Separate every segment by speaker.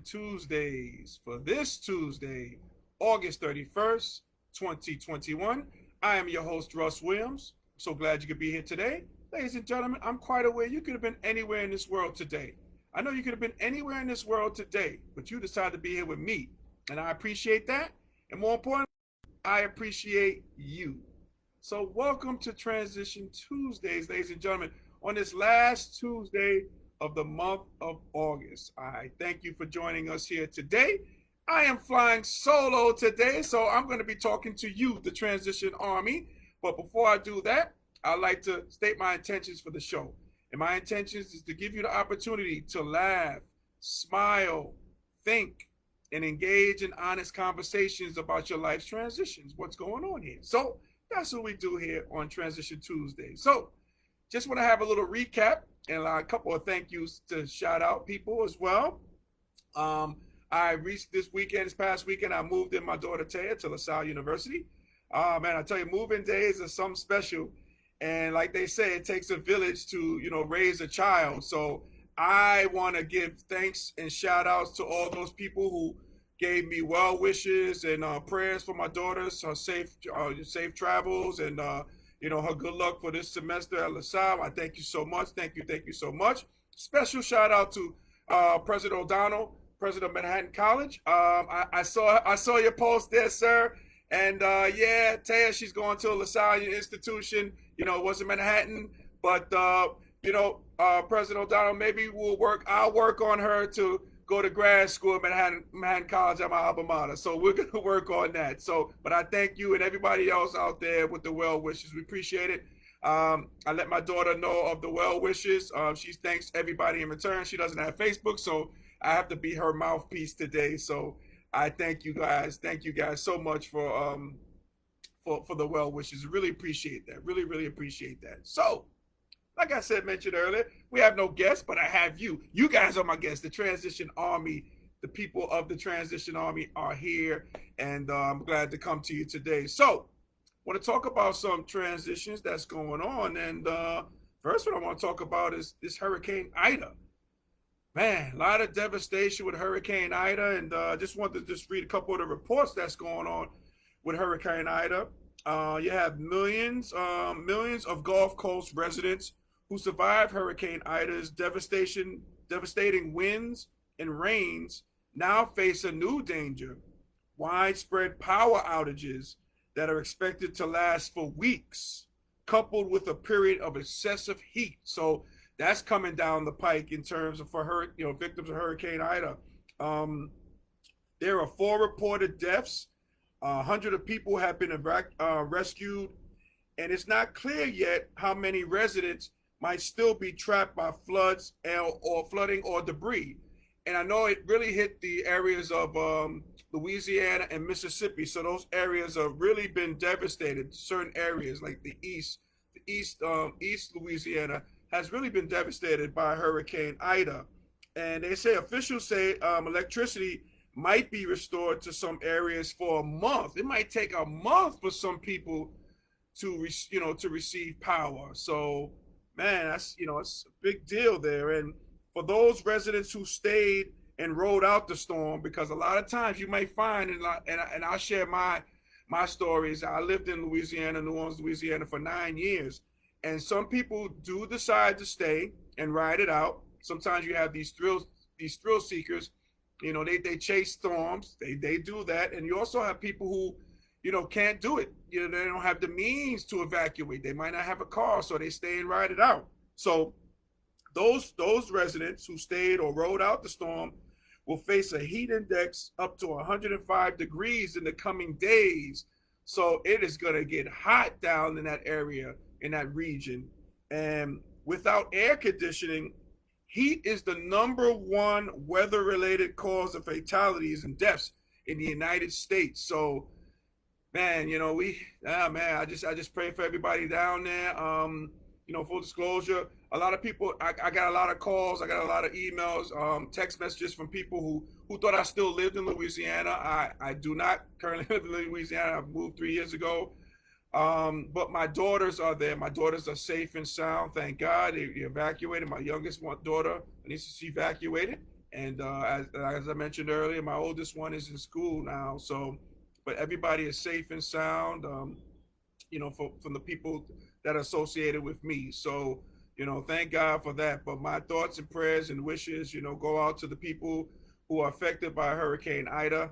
Speaker 1: Tuesdays for this Tuesday, August 31st, 2021. I am your host, Russ Williams. So glad you could be here today. Ladies and gentlemen, I'm quite aware you could have been anywhere in this world today. I know you could have been anywhere in this world today, but you decided to be here with me. And I appreciate that. And more importantly, I appreciate you. So, welcome to Transition Tuesdays, ladies and gentlemen, on this last Tuesday of the month of August. I thank you for joining us here today. I am flying solo today, so I'm going to be talking to you, the Transition Army. But before I do that, I'd like to state my intentions for the show. And my intentions is to give you the opportunity to laugh, smile, think, and engage in honest conversations about your life's transitions, what's going on here. So that's what we do here on Transition Tuesday. So just want to have a little recap and a couple of thank yous to shout out people as well. I reached this past weekend, I moved in my daughter Taya to LaSalle University. Man, I tell you, moving days are something special. And like they say, it takes a village to, raise a child. So I want to give thanks and shout outs to all those people who gave me well wishes and prayers for my daughters, her safe travels, and her good luck for this semester at LaSalle. I thank you so much. Thank you so much. Special shout out to President O'Donnell, President of Manhattan College. I saw your post there, sir. And yeah, Taya, she's going to a LaSalle institution. It wasn't Manhattan, but President O'Donnell, maybe I'll work on her to go to grad school at Manhattan College at my alma mater. So we're going to work on that. But I thank you and everybody else out there with the well wishes. We appreciate it. I let my daughter know of the well wishes. She thanks everybody in return. She doesn't have Facebook, so I have to be her mouthpiece today. So I thank you guys. Thank you guys so much for the well wishes. Really appreciate that. Really appreciate that. So, like I mentioned earlier, we have no guests, but I have you. You guys are my guests. The Transition Army, the people of the Transition Army are here, and I'm glad to come to you today. So, I want to talk about some transitions that's going on, and first one I want to talk about is this Hurricane Ida. Man, a lot of devastation with Hurricane Ida, and just wanted to read a couple of the reports that's going on with Hurricane Ida. You have millions of Gulf Coast residents who survived Hurricane Ida's devastating winds and rains now face a new danger: widespread power outages that are expected to last for weeks, coupled with a period of excessive heat. So that's coming down the pike in terms of victims of Hurricane Ida. There are 4 reported deaths. 100 of people have been rescued, and it's not clear yet how many residents might still be trapped by floods or flooding or debris. And I know it really hit the areas of Louisiana and Mississippi, so those areas have really been devastated. Certain areas like the East Louisiana has really been devastated by Hurricane Ida. And officials say electricity might be restored to some areas for a month. It might take a month for some people to receive power. So, man, that's it's a big deal there. And for those residents who stayed and rode out the storm, because a lot of times you may find, and I'll share my stories. I lived in Louisiana, New Orleans, Louisiana for 9 years, and some people do decide to stay and ride it out. Sometimes you have these thrill seekers. They chase storms. They do that. And you also have people who, can't do it. They don't have the means to evacuate. They might not have a car, so they stay and ride it out. So those residents who stayed or rode out the storm will face a heat index up to 105 degrees in the coming days. So it is going to get hot down in that area, in that region. And without air conditioning, heat is the #1 weather-related cause of fatalities and deaths in the United States. So, man, I just pray for everybody down there. Full disclosure, a lot of people, I got a lot of calls, I got a lot of emails, text messages from people who thought I still lived in Louisiana. I do not currently live in Louisiana. I moved 3 years ago. But my daughters are there. My daughters are safe and sound, thank God. They evacuated. My youngest daughter, Anissa, she evacuated. And as I mentioned earlier, my oldest one is in school now. So, but everybody is safe and sound. From the people that are associated with me. So, thank God for that. But my thoughts and prayers and wishes, go out to the people who are affected by Hurricane Ida.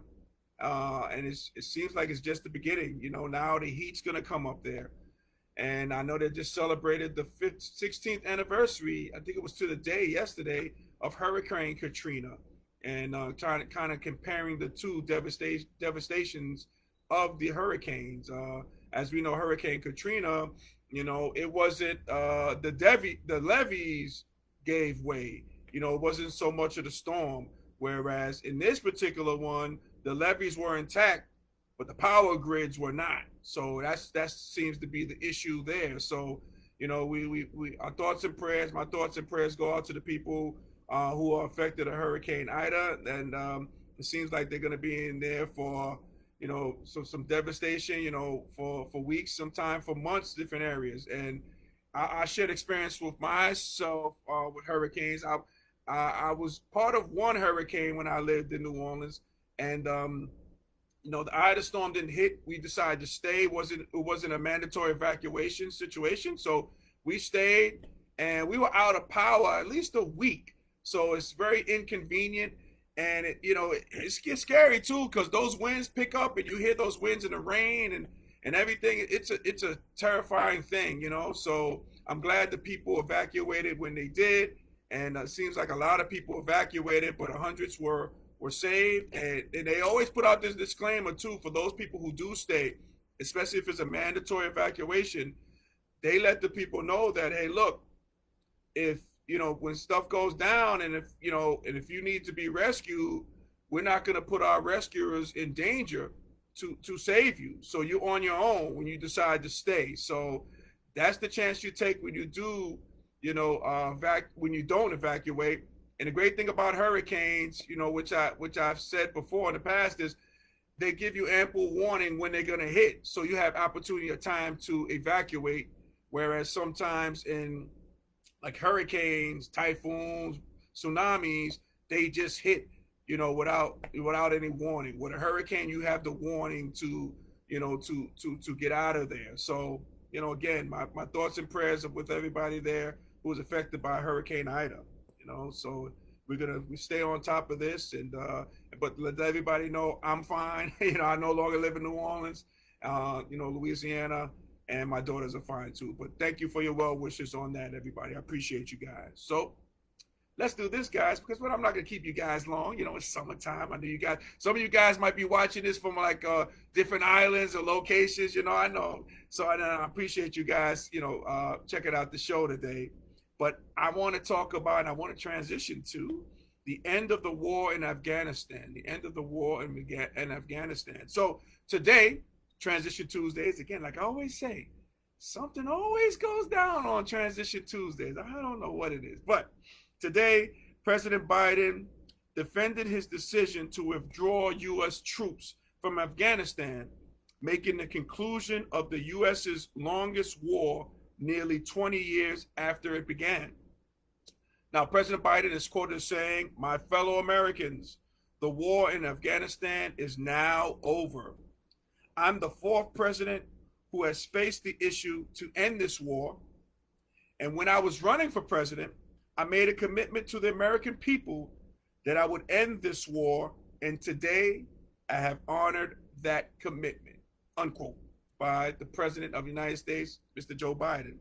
Speaker 1: And it seems like it's just the beginning. Now the heat's going to come up there. And I know they just celebrated the 16th anniversary, I think it was to the day yesterday, of Hurricane Katrina. And trying to kind of comparing the two devastations of the hurricanes. As we know, Hurricane Katrina, it wasn't the levees gave way. It wasn't so much of the storm. Whereas in this particular one, the levees were intact, but the power grids were not. So that seems to be the issue there. So we our thoughts and prayers, my thoughts and prayers go out to the people who are affected by Hurricane Ida, and it seems like they're going to be in there for some devastation, for weeks, sometime for months, different areas. And I shared experience with myself with hurricanes. I was part of one hurricane when I lived in New Orleans, and the Ida storm didn't hit. We decided to stay. It wasn't a mandatory evacuation situation, so we stayed, and we were out of power at least a week. So it's very inconvenient, and it gets scary too because those winds pick up, and you hear those winds in the rain and everything. It's a terrifying thing, So I'm glad the people evacuated when they did, and it seems like a lot of people evacuated, but hundreds were saved. And they always put out this disclaimer too for those people who do stay, especially if it's a mandatory evacuation. They let the people know that, hey, look, if when stuff goes down, and if you need to be rescued, we're not going to put our rescuers in danger to save you. So you're on your own when you decide to stay. So that's the chance you take when you do, when you don't evacuate. And the great thing about hurricanes, which I've said before in the past, is they give you ample warning when they're going to hit, so you have opportunity of time to evacuate. Whereas sometimes in like hurricanes, typhoons, tsunamis, they just hit, without any warning. With a hurricane, you have the warning to, to get out of there. So, again, my thoughts and prayers are with everybody there who was affected by Hurricane Ida. So we stay on top of this, and but let everybody know I'm fine. I no longer live in New Orleans, Louisiana, and my daughters are fine too. But thank you for your well wishes on that, everybody. I appreciate you guys. So let's do this, guys, because I'm not gonna keep you guys long. It's summertime. I know you guys. Some of you guys might be watching this from like different islands or locations. I know. So I appreciate you guys. Checking out the show today. But I want to talk about, and I want to transition to the end of the war in Afghanistan. The end of the war in Afghanistan. So today, Transition Tuesdays, again, like I always say, something always goes down on Transition Tuesdays. I don't know what it is. But today, President Biden defended his decision to withdraw U.S. troops from Afghanistan, making the conclusion of the U.S.'s longest war nearly 20 years after it began. Now, President Biden is quoted as saying, "My fellow Americans, the war in Afghanistan is now over. I'm the fourth president who has faced the issue to end this war. And when I was running for president, I made a commitment to the American people that I would end this war. And today I have honored that commitment," unquote, by the President of the United States, Mr. Joe Biden.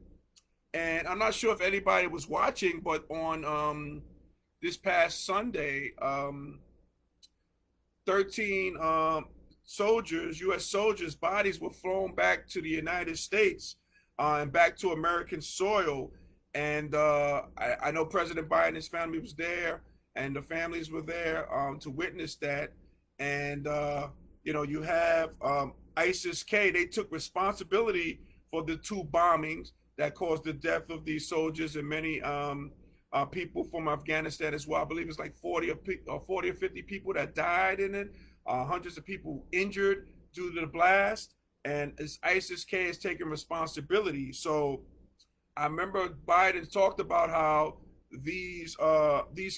Speaker 1: And I'm not sure if anybody was watching, but on this past Sunday, 13 soldiers, U.S. soldiers' bodies were flown back to the United States and back to American soil. And I know President Biden and his family was there, and the families were there to witness that. And, you have ISIS-K, they took responsibility for the two bombings that caused the death of these soldiers and many people from Afghanistan as well. I believe it's like 40 or 50 people that died in it, hundreds of people injured due to the blast, and ISIS-K is taking responsibility. So I remember Biden talked about how these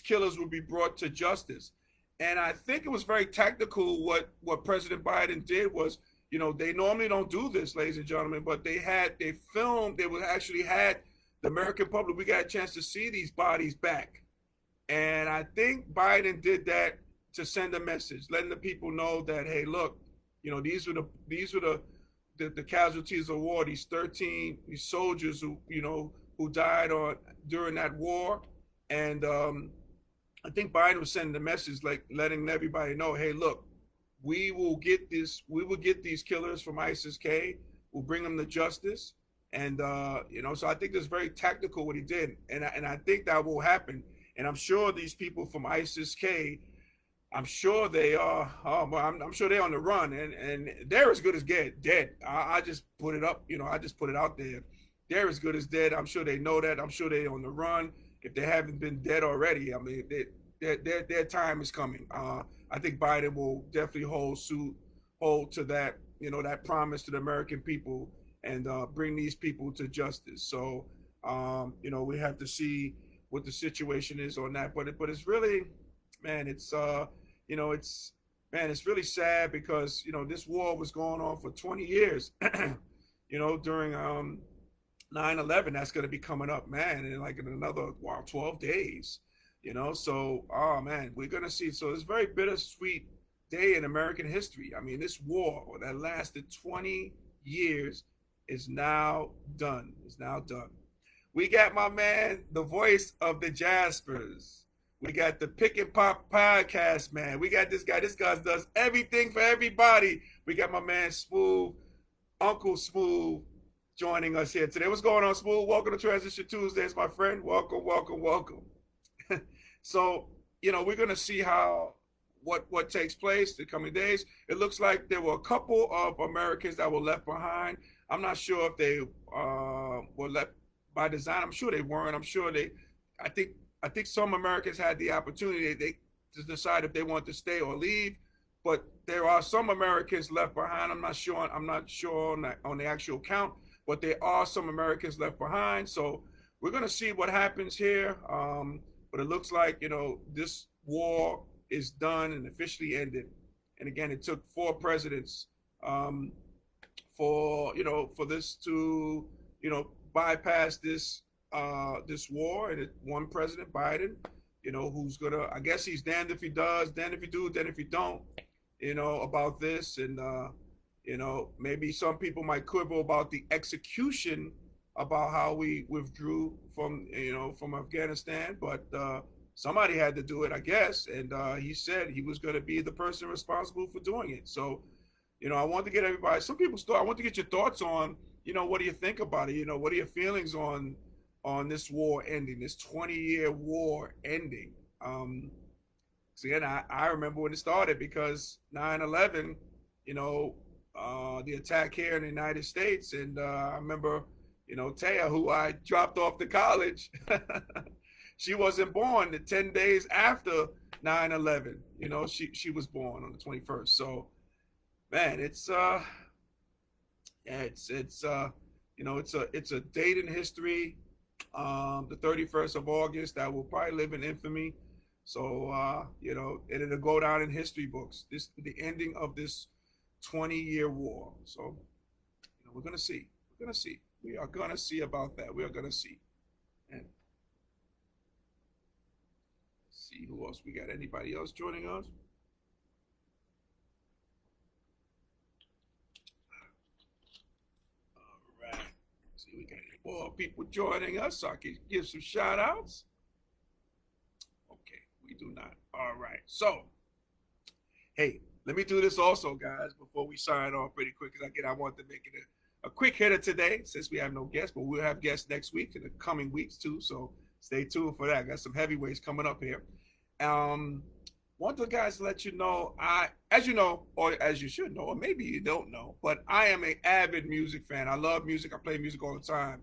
Speaker 1: killers would be brought to justice. And I think it was very tactical what President Biden did was, they normally don't do this, ladies and gentlemen, but they filmed, they would actually had the American public, we got a chance to see these bodies back. And I think Biden did that to send a message, letting the people know that, hey, look, these were the casualties of war. These 13 these soldiers who died during that war, and I think Biden was sending the message, like letting everybody know, hey, look, we will get these killers from ISIS-K. We'll bring them to justice, and so I think that's very tactical what he did, and I think that will happen. And I'm sure these people from ISIS-K, I'm sure they are. I'm sure they're on the run, and they're as good as dead. I just put it up. I just put it out there. They're as good as dead. I'm sure they know that. I'm sure they're on the run. If they haven't been dead already, I mean, their time is coming. I think Biden will definitely hold to that, that promise to the American people, and bring these people to justice. So, we have to see what the situation is on that. But it's really, man, it's it's really sad because this war was going on for 20 years. During 9/11, that's going to be coming up, man, in another 12 days. So, oh man, we're going to see. So it's a very bittersweet day in American history. I mean, this war that lasted 20 years is now done. It's now done. We got my man, the voice of the Jaspers. We got the Pick and Pop podcast, man. We got this guy. This guy does everything for everybody. We got my man Smooth, Uncle Smooth, joining us here today. What's going on, Smooth? Welcome to Transition Tuesdays, my friend. Welcome, welcome, welcome. So, we're gonna see what takes place the coming days. It looks like there were a couple of Americans that were left behind. I'm not sure if they were left by design. I'm sure they weren't. I think some Americans had the opportunity to decide if they want to stay or leave, but there are some Americans left behind. I'm not sure on the actual count, but there are some Americans left behind. So we're going to see what happens here. But it looks like this war is done and officially ended. And again, it took 4 presidents for this to bypass this war, and one President Biden, who's gonna, I guess he's damned if he does, damned if he do, damned if he don't, about this. And maybe some people might quibble about the execution, about how we withdrew from Afghanistan, but somebody had to do it, I guess. And he said he was going to be the person responsible for doing it. So I want to get everybody, some people's thought, I want to get your thoughts on, what do you think about it? What are your feelings on this war ending, this 20-year war ending? So again, I remember when it started, because 9/11, the attack here in the United States. And I remember, Taya, who I dropped off to college, she wasn't born the 10 days after 9/11. She was born on the 21st. So, man, it's a date in history, the 31st of August, that will probably live in infamy. So, it'll go down in history books, the ending of this 20-year war. So, we're going to see. We are going to see about that. We are going to see. And let's see who else we got. Anybody else joining us? All right. See, we got any more people joining us, so I can give some shout outs. Okay, we do not. All right. So, hey, let me do this also, guys, before we sign off pretty quick, because I want to make it a quick hitter today, since we have no guests, but we'll have guests next week and the coming weeks too. So stay tuned for that. I got some heavyweights coming up here. Want the guys to let you know, as you know, or as you should know, or maybe you don't know, but I am an avid music fan. I love music. I play music all the time.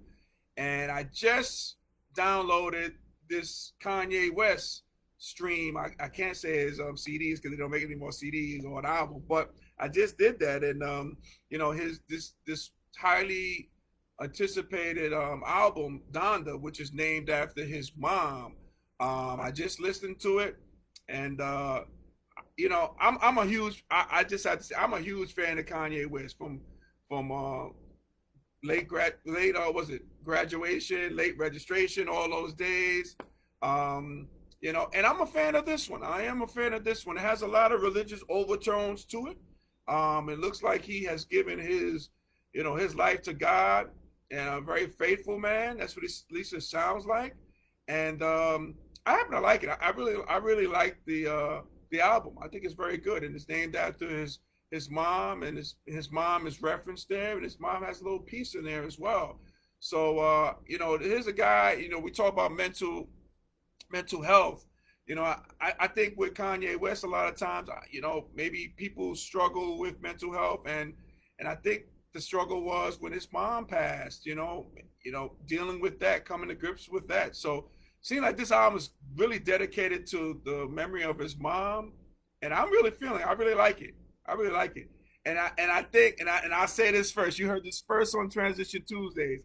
Speaker 1: And I just downloaded this Kanye West stream. I can't say his CDs, because they don't make any more CDs or an album, but I just did that. And this highly anticipated album Donda, which is named after his mom. I just listened to it, and I'm a huge. I just have to say I'm a huge fan of Kanye West from late was it graduation, late registration, all those days. And I'm a fan of this one. I am a fan of this one. It has a lot of religious overtones to it. It looks like he has given his life to God, and a very faithful man. That's what at least it sounds like. And I happen to like it. I really like the album. I think it's very good, and it's named after his mom, and his mom is referenced there, and his mom has a little piece in there as well. So here's a guy. We talk about mental health. I think with Kanye West, a lot of times, maybe people struggle with mental health, and I think the struggle was when his mom passed. Dealing with that, coming to grips with that. So, seems like this album is really dedicated to the memory of his mom, and I'm really feeling. I really like it. I really like it. And I think, and I'll say this first. You heard this first on Transition Tuesdays.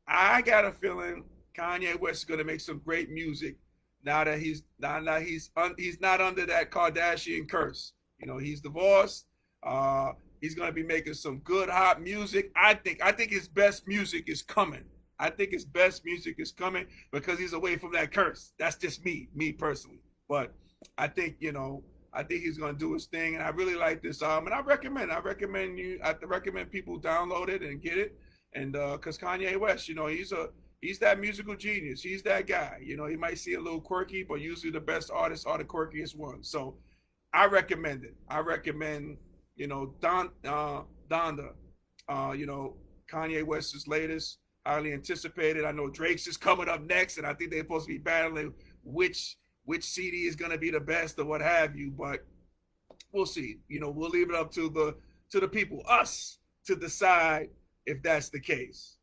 Speaker 1: I got a feeling Kanye West is going to make some great music now that he's not under that Kardashian curse. He's divorced. He's going to be making some good hot music. I think his best music is coming. I think his best music is coming because he's away from that curse. That's just me personally. But I think he's going to do his thing, and I really like this album. And I recommend people download it and get it. And because Kanye West, he's that musical genius. He's that guy. He might see a little quirky, but usually the best artists are the quirkiest ones. So I recommend it. I recommend, Donda, Kanye West's latest, highly anticipated. I know Drake's is coming up next, and I think they're supposed to be battling which CD is going to be the best or what have you. But we'll see. We'll leave it up to the people, us, to decide if that's the case.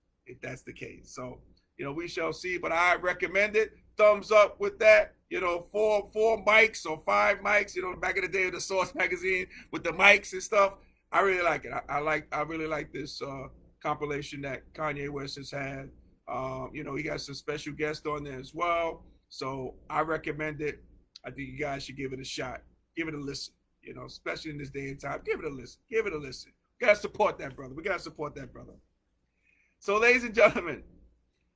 Speaker 1: So, we shall see. But I recommend it. Thumbs up with that. 4 mics or 5 mics. Back in the day of the Source magazine with the mics and stuff. I really like it. I really like this compilation that Kanye West has had. He got some special guests on there as well. So I recommend it. I think you guys should give it a shot. Give it a listen. Especially in this day and time. Give it a listen. We gotta support that brother. So, ladies and gentlemen,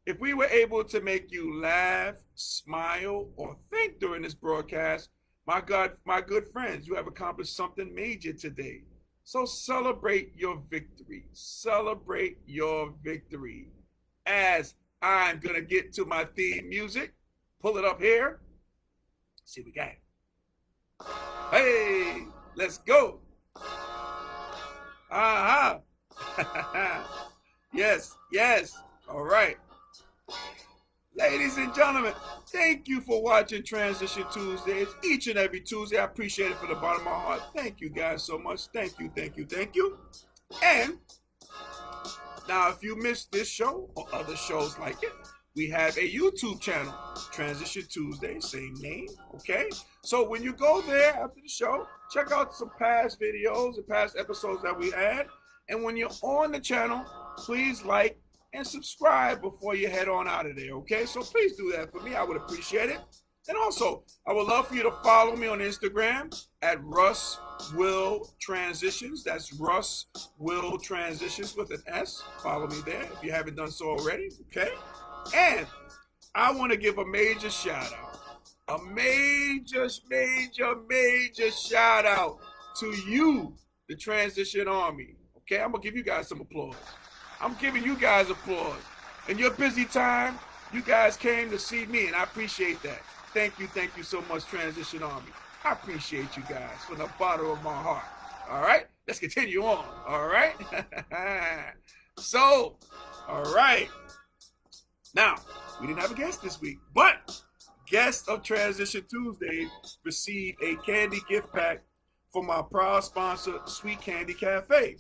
Speaker 1: if we were able to make you laugh, smile, or think during this broadcast, my good friends, you have accomplished something major today. So celebrate your victory. Celebrate your victory. As I'm going to get to my theme music, pull it up here. Let's see what we got. Hey, let's go. Yes. All right. Ladies and gentlemen, thank you for watching Transition Tuesdays each and every Tuesday. I appreciate it from the bottom of my heart. Thank you guys so much. Thank you. And now, if you missed this show or other shows like it, we have a YouTube channel, Transition Tuesday, same name, okay? So when you go there after the show, check out some past videos and past episodes that we had. And when you're on the channel, please like and subscribe before you head on out of there, okay? So please do that for me. I would appreciate it. And also, I would love for you to follow me on Instagram at Russ Will Transitions. That's Russ Will Transitions with an S. Follow me there if you haven't done so already, okay? And I want to give a major shout out, a major shout out to you, the Transition Army, okay? I'm going to give you guys some applause. I'm giving you guys applause. In your busy time, you guys came to see me, and I appreciate that. Thank you so much, Transition Army. I appreciate you guys from the bottom of my heart. All right, let's continue on. All right. So, all right. Now, we didn't have a guest this week, but guest of Transition Tuesday received a candy gift pack from our proud sponsor, Sweet Candy Cafe.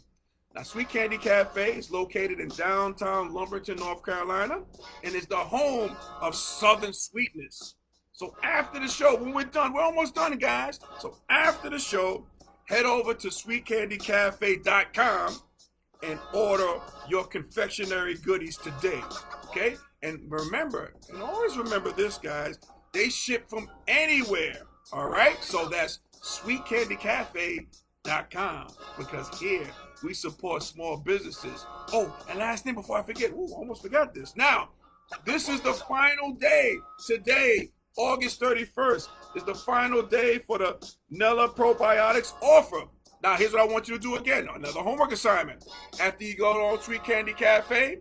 Speaker 1: Now, Sweet Candy Cafe is located in downtown Lumberton, North Carolina, and is the home of Southern Sweetness. So after the show, when we're done, we're almost done, guys. So after the show, head over to sweetcandycafe.com and order your confectionery goodies today. Okay? And remember, and always remember this, guys, they ship from anywhere. All right? So that's sweetcandycafe.com, because here we support small businesses. Oh, and last thing before I forget, almost forgot this. Now, this is the final day. Today, August 31st, is the final day for the Nella Probiotics offer. Now, here's what I want you to do again. Another homework assignment. After you go on Sweet Candy Cafe,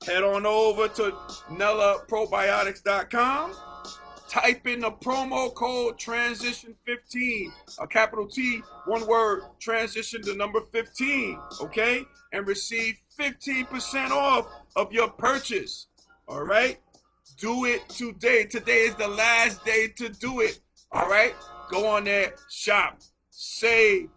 Speaker 1: head on over to NellaProbiotics.com. Type in the promo code transition15, a capital T, one word, transition to number 15, okay? And receive 15% off of your purchase, all right? Do it today. Today is the last day to do it, all right? Go on there, shop, save.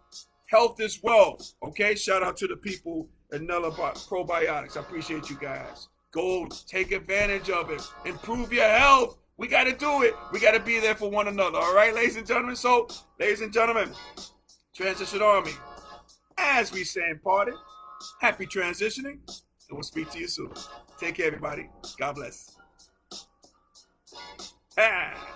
Speaker 1: Health is wealth, okay? Shout out to the people at Nella Probiotics. I appreciate you guys. Go take advantage of it. Improve your health. We got to do it. We got to be there for one another. All right, ladies and gentlemen? So, ladies and gentlemen, Transition Army, as we say in party, happy transitioning, and we'll speak to you soon. Take care, everybody. God bless. Ah.